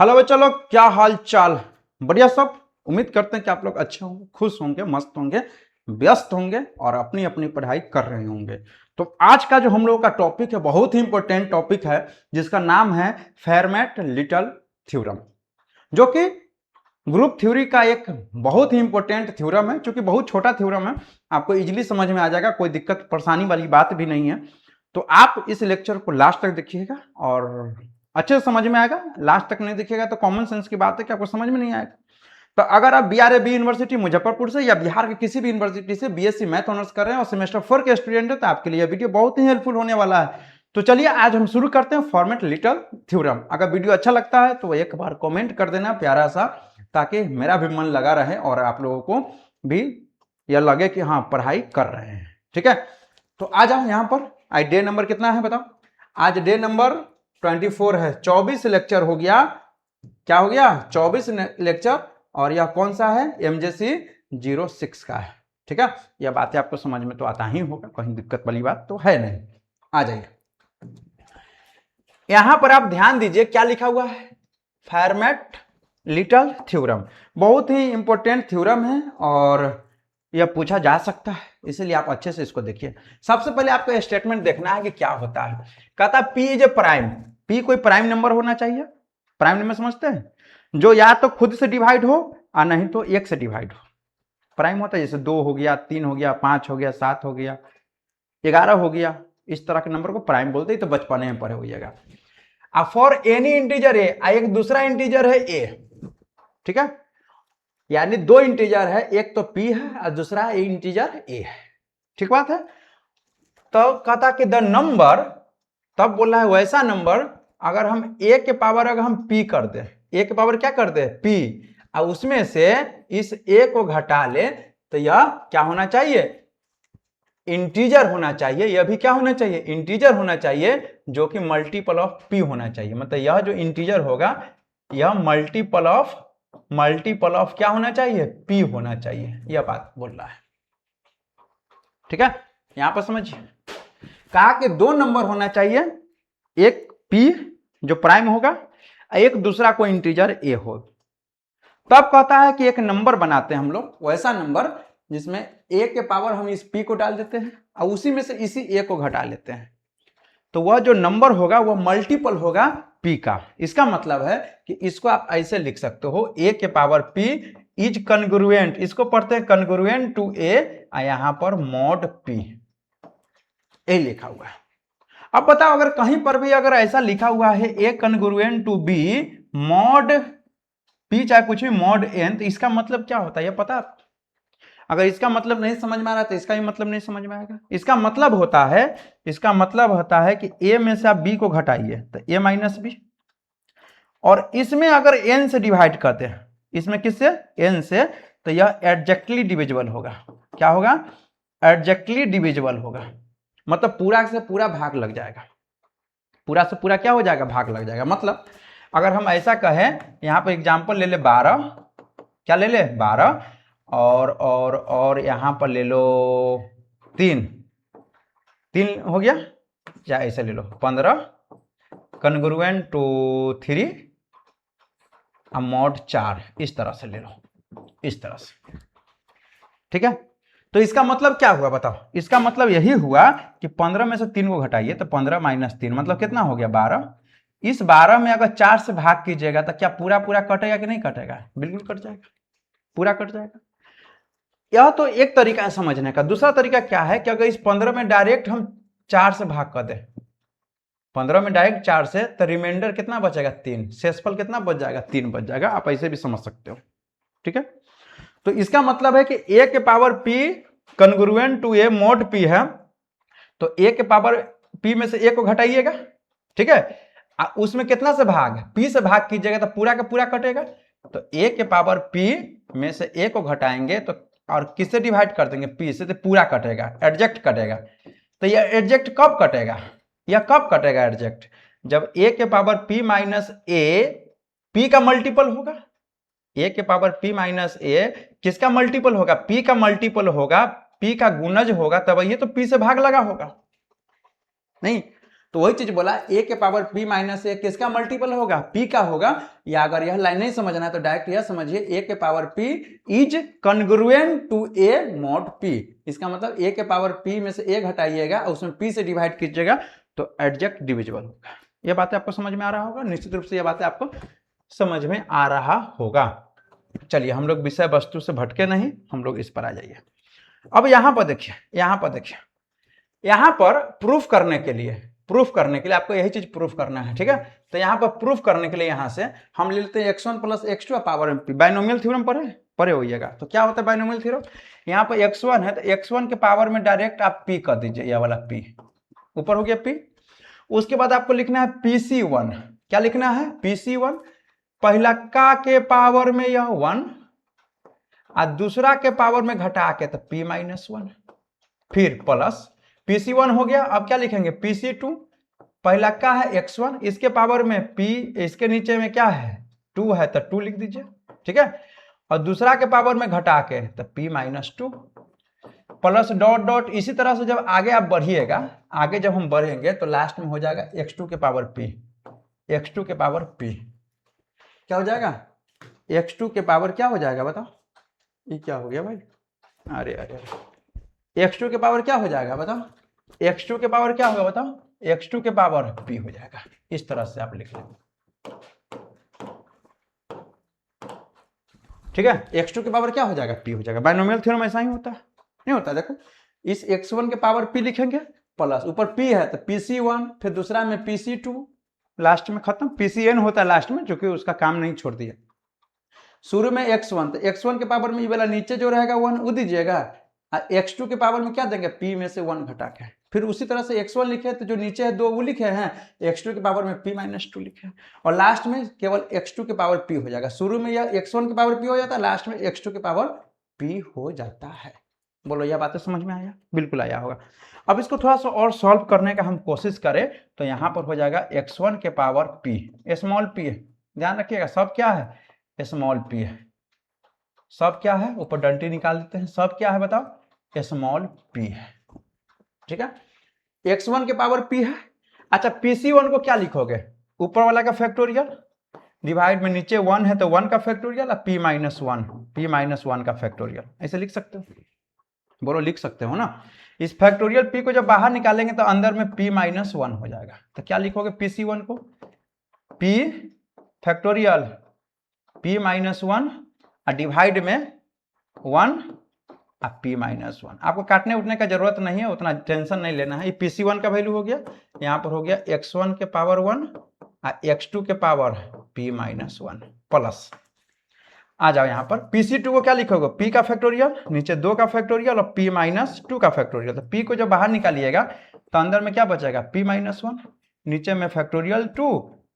Hello बच्चा लोग, क्या हाल चाल? बढ़िया सब। उम्मीद करते हैं कि आप लोग अच्छे होंगे, खुश होंगे, मस्त होंगे, व्यस्त होंगे और अपनी अपनी पढ़ाई कर रहे होंगे। तो आज का जो हम लोगों का टॉपिक है बहुत ही इंपॉर्टेंट टॉपिक है, जिसका नाम है फेरमैट लिटल थ्योरम, जो कि ग्रुप थ्योरी का एक बहुत ही इंपॉर्टेंट थ्योरम है। चूंकि बहुत छोटा थ्योरम है, आपको इजीली समझ में आ जाएगा, कोई दिक्कत परेशानी वाली बात भी नहीं है। तो आप इस लेक्चर को लास्ट तक देखिएगा और अच्छे से समझ में आएगा। लास्ट तक नहीं देखिएगा तो कॉमन सेंस की बात है कि आपको समझ में नहीं आएगा। तो अगर आप बीआरएबी यूनिवर्सिटी मुजफ्फरपुर से या बिहार के किसी भी यूनिवर्सिटी से बीएससी मैथ ऑनर्स कर रहे हैं और सेमेस्टर 4 के स्टूडेंट है, तो आपके लिए वीडियो बहुत ही हेल्पफुल होने वाला है। तो चलिए आज हम शुरू करते हैं फॉर्मेट लिटल थ्योरम। अगर वीडियो अच्छा लगता है तो एक बार कमेंट कर देना प्यारा सा, ताकि मेरा भी मन लगा रहे और आप लोगों को भी यह लगे कि हाँ पढ़ाई कर रहे हैं। ठीक है, तो आ जाओ यहाँ पर। आज डे नंबर कितना है बताओ? आज डे नंबर 24 है। 24 लेक्चर हो गया। क्या हो गया? 24 लेक्चर। और यह कौन सा है? एमजेसी 06 का है। ठीक है, यह बातें आपको समझ में तो आता ही होगा, कहीं दिक्कत वाली बात तो है नहीं। आ जाइए, यहां पर आप ध्यान दीजिए क्या लिखा हुआ है, फेरमैट लिटल थ्योरम। बहुत ही इंपॉर्टेंट थ्योरम है और यह पूछा जा सकता है, इसलिए आप अच्छे से इसको देखिए। सबसे पहले आपको स्टेटमेंट देखना है कि क्या होता है। कहता P is a prime. P कोई प्राइम नंबर होना चाहिए। प्राइम नंबर समझते हैं, जो या तो खुद से डिवाइड हो और नहीं तो एक से डिवाइड हो। प्राइम होता है जैसे 2 हो गया, 3 हो गया, 5 हो गया, 7 हो गया, 11 हो गया। इस तरह के नंबर को प्राइम बोलते हैं, तो बचपन में पढ़े होइएगा। अब फॉर एनी इंटीजर ए, एक दूसरा इंटीजर है ए। ठीक है, यानी दो इंटीजर है, एक तो पी है और दूसरा इंटीजर ए है। ठीक बात है। तो कहता कि द नंबर, तब बोला है वैसा नंबर अगर हम ए के पावर अगर हम पी कर दे, ए के पावर क्या कर दे? पी, और उसमें से इस ए को घटा ले, तो यह क्या होना चाहिए? इंटीजर होना चाहिए। यह भी क्या होना चाहिए? इंटीजर होना चाहिए, जो कि मल्टीपल ऑफ पी होना चाहिए। मतलब यह जो इंटीजर होगा यह मल्टीपल ऑफ क्या होना चाहिए? पी होना चाहिए। यह बात बोल रहा है। ठीक है, यहां पर समझिए, कहा कि दो नंबर होना चाहिए, एक पी जो प्राइम होगा, एक दूसरा कोई इंटीजर ए हो। तब कहता है कि एक नंबर बनाते हैं हम लोग, वैसा नंबर जिसमें ए के पावर हम इस पी को डाल देते हैं और उसी में से इसी ए को घटा लेते हैं। तो वह जो नंबर होगा वह मल्टीपल होगा पी का। इसका मतलब है कि इसको आप ऐसे लिख सकते हो, ए के पावर पी इज कन्ग्रुएंट, इसको पढ़ते हैं कन्ग्रुएंट टू ए, यहां पर मॉड पी, ए लिखा हुआ है। अब बताओ, अगर कहीं पर भी अगर ऐसा लिखा हुआ है a congruent to b mod p, चाहे कुछ भी मॉड एन, तो इसका मतलब क्या होता है ये पता? अगर इसका मतलब नहीं समझ में आ रहा तो इसका भी मतलब नहीं समझ में आएगा। इसका मतलब होता है कि ए में से आप बी को घटाइए तो ए माइनस बी, और इसमें अगर एन से डिवाइड करते हैं, इसमें किससे? एन से, तो यह एडजेक्टली डिविजिबल होगा। क्या होगा? एडजेक्टली डिविजिबल होगा। मतलब पूरा से पूरा भाग लग जाएगा। पूरा से पूरा क्या हो जाएगा? भाग लग जाएगा। मतलब अगर हम ऐसा कहें, यहां पर एग्जांपल ले ले 12, क्या ले ले? 12, और यहां पर ले लो 3 हो गया, या ऐसे ले लो 15 कन्ग्रुएंट टू 3 मॉड 4, इस तरह से ले लो, इस तरह से। ठीक है, तो इसका मतलब क्या हुआ बताओ? इसका मतलब यही हुआ कि 15 में से 3 को घटाइए तो 15 माइनस 3 मतलब कितना हो गया? 12। इस 12 में अगर 4 से भाग कीजिएगा तो क्या पूरा पूरा कटेगा कि नहीं कटेगा? बिल्कुल कट जाएगा, पूरा कट जाएगा। यह तो एक तरीका है समझने का। दूसरा तरीका क्या है कि अगर इस 15 में डायरेक्ट हम 4 से भाग कर दें, 15 में डायरेक्ट 4 से, तो रिमाइंडर कितना बचेगा? 3। शेषफल कितना बच जाएगा? 3 बच जाएगा। आप ऐसे भी समझ सकते हो। ठीक है, तो इसका मतलब है कि ए के power p congruent to a mod p है, तो ए के पावर पी में से ए को घटाइएगा। ठीक है, उसमें कितना से भाग? पी से भाग कीजिएगा तो पूरा का पूरा कटेगा। तो ए के पावर पी में से ए को घटाएंगे तो, और किससे डिवाइड कर देंगे? पी से, तो पूरा कटेगा, एडजेक्ट कटेगा। तो यह एडजेक्ट कब कटेगा? यह कब कटेगा एडजेक्ट? जब ए के power P minus A P का मल्टीपल होगा। ए के पावर पी माइनस ए किसका मल्टीपल होगा? पी का मल्टीपल होगा, पी का गुणज होगा, तब ये तो पी से भाग लगा होगा नहीं। तो वही चीज बोला a के पावर p माइनस ए किसका मल्टीपल होगा, p का होगा। या अगर यह लाइन नहीं समझना है तो डायरेक्ट यह समझिए a के power p is congruent to a mod p। इसका मतलब a के पावर p में से a घटाइएगा और उसमें p से डिवाइड कीजिएगा तो एडजेक्ट डिविजिबल होगा। यह बातें आपको समझ में आ रहा होगा, निश्चित रूप से यह बातें आपको समझ में आ रहा होगा। चलिए हम लोग विषय वस्तु से भटके नहीं, हम लोग इस पर आ जाइए। अब यहां पर देखिए, यहां पर प्रूफ करने के लिए आपको यही चीज प्रूफ करना है, ठीक है। तो यहां पर प्रूफ करने के लिए यहां से हम ले लेते हैं x1 प्लस x2 पावर में p। बाइनोमियल थ्योरम पढ़े होइएगा। तो क्या होता है बाइनोमियल थ्योरम, यहाँ पर x1 है तो x1 के पावर में डायरेक्ट आप p कर दीजिए, यह वाला p ऊपर हो गया p। उसके बाद आपको लिखना है pc1। क्या लिखना है, pc1 पहला का के पावर में यह 1 और दूसरा के पावर में घटा के तो p माइनस 1, फिर प्लस pc1 हो गया। अब क्या लिखेंगे pc2, पहला का है x1 इसके पावर में p, इसके नीचे में क्या है 2 है तो 2 लिख दीजिए, ठीक है। और दूसरा के पावर में घटा के तो p minus 2 plus dot dot. इसी तरह से जब आगे आप बढ़िएगा, आगे जब हम बढ़ेंगे तो लास्ट में हो जाएगा x2 के पावर p, x2 के पावर p क्या हो जाएगा, x2 के पावर क्या हो जाएगा बताओ, ये क्या हो गया भाई, अरे x2 के पावर क्या हो जाएगा बताओ, x2 के पावर क्या होगा बताओ, x2 के पावर p हो जाएगा। इस तरह से आप लिख लेंगे, ठीक है। x2 के पावर क्या हो जाएगा, p हो जाएगा। बाइनोमियल थ्योरम ऐसा ही होता है, नहीं होता। देखो इस x1 के पावर p लिखेंगे प्लस ऊपर p है तो pc1, फिर दूसरा में pc2, लास्ट में खत्म pcn होता है लास्ट में, क्योंकि उसका काम नहीं छोड़ दिया। शुरू में x1 तो x1 के पावर में ये वाला नीचे जो रहेगा 1 वो दीजिएगा, x2 के पावर में क्या देंगे p में से 1 घटा के, फिर उसी तरह से x1 लिखे तो जो नीचे है 2 वो लिखे हैं, x2 के पावर में p माइनस 2 लिखे हैं, और लास्ट में केवल x2 के पावर p हो जाएगा। शुरू में यह x1 के पावर p हो जाता है, लास्ट में x2 के पावर p हो जाता है। बोलो यह बातें समझ में आया, बिल्कुल आया होगा। अब इसको थोड़ा सा और सॉल्व करने का हम कोशिश करें तो यहाँ पर हो जाएगा x1 के पावर p, स्मॉल p है, ध्यान रखिएगा सब क्या है स्मॉल p है, सब क्या है ऊपर डंटी निकाल देते हैं, सब क्या है बताओ स्मॉल p है, ठीक है। x1 के पावर p है। अच्छा pc1 को क्या लिखोगे, ऊपर वाला का फैक्टोरियल डिवाइड में नीचे 1 है तो 1 का फैक्टोरियल और p माइनस 1 का फैक्टोरियल, ऐसे लिख सकते हो, बोलो लिख सकते हो ना। इस फैक्टोरियल p को जब बाहर निकालेंगे तो अंदर में p माइनस 1 हो जाएगा। तो क्या लिखोगे pc1 को, p फैक्टोरियल p माइनस 1 और डिवाइड में 1 और p माइनस 1। आपको काटने उठने का जरूरत नहीं है, उतना टेंशन नहीं लेना है। ये pc1 का वैल्यू हो गया, यहाँ पर हो गया x1 के पावर 1 और x2 के पावर p माइनस 1 प्लस। आ जाओ यहाँ पर pc2 को क्या लिखोगे, p का फैक्टोरियल नीचे 2 का फैक्टोरियल और p माइनस 2 का फैक्टोरियल। तो p को जब बाहर निकालिएगा तो अंदर में क्या बचेगा p माइनस 1, नीचे में फैक्टोरियल 2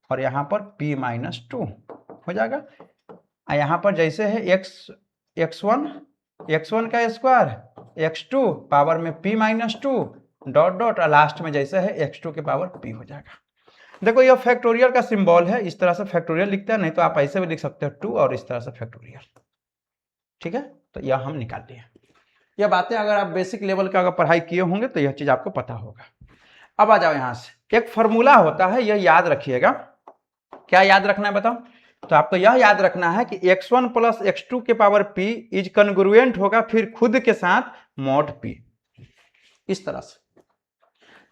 और यहाँ पर p माइनस 2 हो जाएगा। यहाँ पर जैसे है x1 का स्क्वायर x2 पावर में p माइनस 2 डॉट डॉट और लास्ट में जैसे है x2 के पावर p हो जाएगा। देखो यह फैक्टोरियल का सिंबल है, इस तरह से फैक्टोरियल लिखते हैं, नहीं तो आप ऐसे भी लिख सकते हो 2 और इस तरह से फैक्टोरियल, ठीक है। तो यह हम निकाल लिए। यह बातें अगर आप बेसिक लेवल का अगर पढ़ाई किए होंगे तो यह चीज आपको पता होगा। अब आ जाओ यहाँ से, एक फॉर्मूला होता है, यह याद रखिएगा। क्या याद रखना है बताओ, तो आपको यह याद रखना है कि x1 प्लस x2 के पावर p इज कॉन्ग्रुएंट होगा फिर खुद के साथ मॉड p, इस तरह से।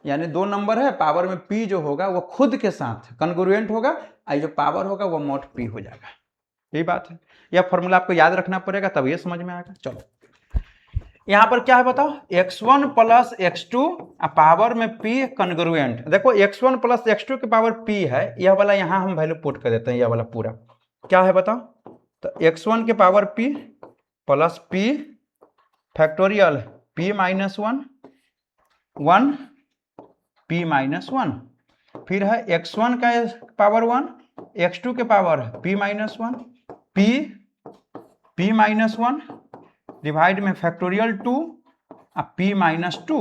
यानी 2 नंबर है, पावर में p जो होगा वो खुद के साथ कॉन्ग्रुएंट होगा और जो पावर होगा वो मॉड p हो जाएगा। यही बात है, यह फॉर्मूला आपको याद रखना पड़ेगा तब ये समझ में आएगा। चलो यहाँ पर क्या है बताओ, x1 प्लस x2 पावर में p कॉन्ग्रुएंट। देखो x1 प्लस x2 के पावर p है, यह वाला यहाँ हम वैल्यू पुट कर देते हैं, यह वाला पूरा क्या है बताओ, तो x1 के power p plus p factorial p minus 1 p minus 1, फिर है x1 का पावर 1 x2 के power p minus 1 p minus 1 divide में फैक्टोरियल 2 और p माइनस 2।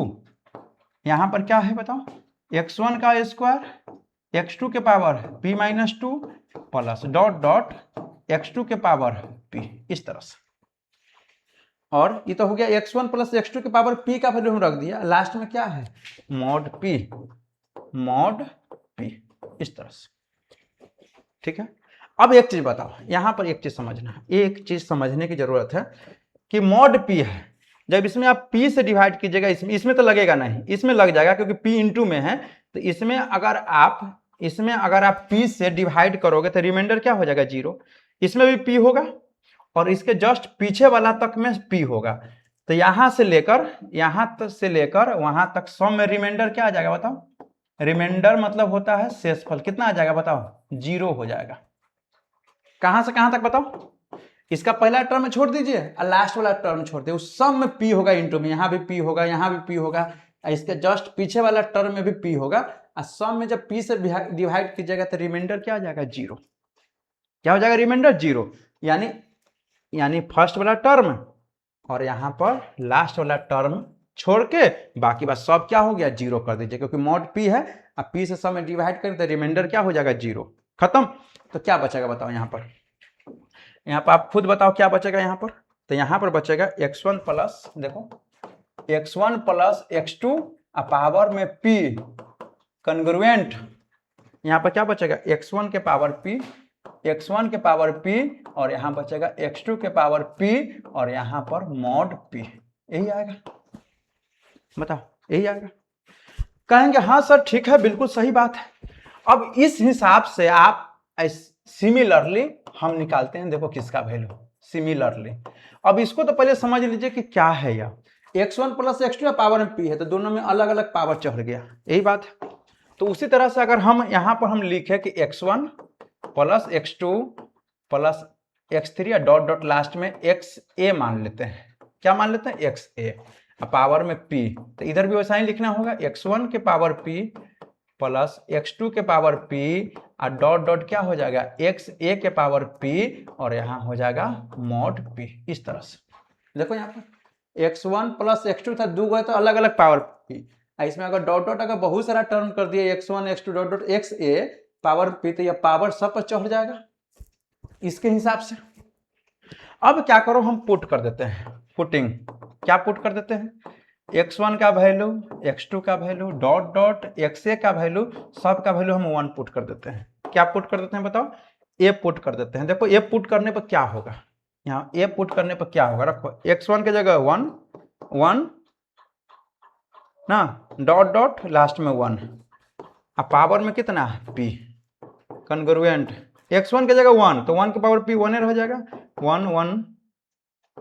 यहाँ पर क्या है बताओ, x1 का स्क्वायर x2 के power p minus 2 plus dot dot x2 के पावर p, इस तरह से। और ये तो हो गया x1 प्लस x2 के पावर p का वैल्यू हम रख दिया, लास्ट में क्या है मॉड p, मॉड पी, इस तरह से। ठीक है, अब एक चीज बताओ, यहां पर एक चीज समझना, एक चीज समझने की जरूरत है कि मॉड पी है, जब इसमें आप p से डिवाइड कीजिएगा, इसमें तो लगेगा नहीं, इसमें लग जाएगा क्योंकि p इंटू में है, तो इसमें अगर आप p से डिवाइड करोगे तो रिमाइंडर क्या हो जाएगा 0, इसमें भी p होगा और इसके जस्ट पीछे वाला तक में p होगा, तो यहां से लेकर वहां तक सम में रिमाइंडर क्या आ जाएगा बताओ, रिमाइंडर मतलब होता है शेषफल, कितना आ जाएगा बताओ, 0 हो जाएगा। कहां से कहां तक बताओ, इसका पहला टर्म छोड़ दीजिए और लास्ट वाला टर्म छोड़ दीजिए, उस सब में p होगा इंटू में, यहां भी p होगा, यहां भी p होगा, इसके जस्ट पीछे वाला टर्म में भी p होगा, और सब में जब p से डिवाइड कीजिएगा तो रिमाइंडर क्या आ जाएगा 0, क्या हो जाएगा रिमाइंडर 0, यानी फर्स्ट वाला टर्म और यहां पर लास्ट वाला टर्म छोड़ के बाकी बात सब क्या हो गया 0 कर दीजिए, क्योंकि मॉड p है, अब p से सब में डिवाइड करें तो रिमाइंडर क्या हो जाएगा 0, खत्म। तो क्या बचेगा बताओ, यहाँ पर आप खुद बताओ क्या बचेगा यहाँ पर, तो यहाँ पर बचेगा x1 प्लस, देखो x1 प्लस x2 पावर में p कन्ग्रुएंट, यहाँ पर क्या बचेगा x1 के पावर p और यहाँ बचेगा x2 के पावर p और यहाँ पर मॉड p, यही आएगा, बताओ यही आएगा। कहेंगे हाँ सर ठीक है, बिल्कुल सही बात है। अब इस हिसाब से आप सिमिलरली हम निकालते हैं, देखो किसका वैल्यू सिमिलरली। अब इसको तो पहले समझ लीजिए कि क्या है यह, x1 प्लस x2 पावर में p है, तो दोनों में अलग अलग पावर चढ़ गया, यही बात है। तो उसी तरह से अगर हम यहाँ पर हम लिखे कि x1 plus x2 plus x3 dot dot last में xa मान लेते हैं, क्या मान लेते हैं xa पावर में p, तो इधर भी वैसा ही लिखना होगा, x1 के पावर p प्लस x2 के पावर p और डॉट डॉट क्या हो जाएगा xa के पावर p और यहाँ हो जाएगा मॉड p, इस तरह से। देखो यहाँ पर x1 प्लस x2 था, दो गए तो अलग अलग पावर p, इसमें अगर डॉट डॉट अगर बहुत सारा टर्म कर दिए x1 x2 dot dot xa power p, तो यह पावर सब पर चढ़ जाएगा इसके हिसाब से। अब क्या करो, हम पुट कर देते हैं, पुटिंग क्या पुट कर देते हैं, x1 का वैल्यू x2 का वैल्यू डॉट डॉट xa का वैल्यू, सब का वैल्यू हम 1 पुट कर देते हैं। क्या पुट कर देते हैं बताओ, a पुट कर देते हैं। देखो a पुट करने पर क्या होगा, यहाँ a पुट करने पर क्या होगा, रखो x1 की जगह 1 1 ना, डॉट डॉट लास्ट में 1 अब पावर में कितना p कन्ग्रुएंट, x1 की जगह 1 तो 1 की पावर p 1 रह जाएगा, 1 1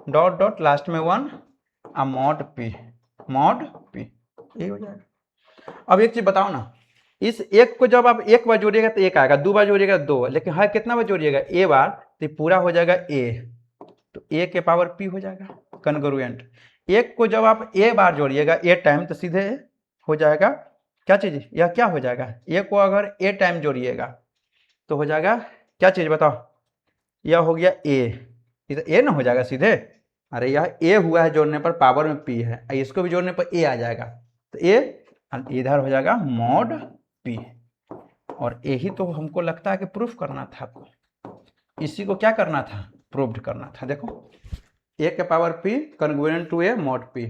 डॉट डॉट लास्ट में 1 मॉड p यही हो जाएगा। अब एक चीज बताओ ना, इस एक को जब आप एक बार जोड़िएगा तो एक आएगा, दो बार जोड़िएगा 2, लेकिन हर कितना बार जोड़िएगा a बार, तो पूरा हो जाएगा a, तो a के पावर p हो जाएगा कन्ग्रुएंट। एक को जब आप a बार जोड़िएगा a टाइम तो सीधे हो जाएगा क्या चीज, यह क्या हो जाएगा, a को अगर a टाइम जोड़िएगा तो हो जाएगा क्या चीज बताओ, यह हो गया a, इधर a ना हो जाएगा सीधे, अरे यह a हुआ है जोड़ने पर पावर में p है, इसको भी जोड़ने पर a आ जाएगा, तो a इधर हो जाएगा मॉड p। और यही तो हमको लगता है कि प्रूफ करना था आपको, इसी को क्या करना था, प्रूव्ड करना था। देखो a के power p congruent to a mod p,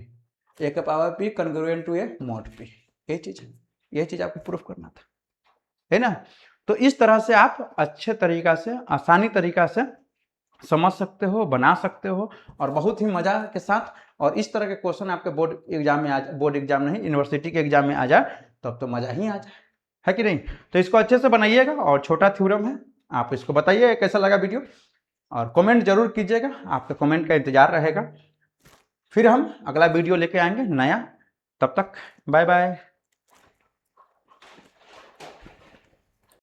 a के power p congruent to a mod p, यही चीज आपको प्रूफ करना था, है ना। तो इस तरह से आप अच्छे तरीका से, आसानी तरीका से समझ सकते हो, बना सकते हो, और बहुत ही मजा के साथ। और इस तरह के क्वेश्चन आपके बोर्ड एग्जाम में आ जाए, बोर्ड एग्जाम नहीं यूनिवर्सिटी के एग्जाम में आ जाए, तब तो मजा ही आ जाए, है कि नहीं। तो इसको अच्छे से बनाइएगा, और छोटा थ्योरम है, आप इसको बताइए कैसा लगा वीडियो, और कमेंट जरूर कीजिएगा, आपके कमेंट का इंतजार रहेगा। फिर हम अगला वीडियो लेके आएंगे नया, तब तक बाय बाय।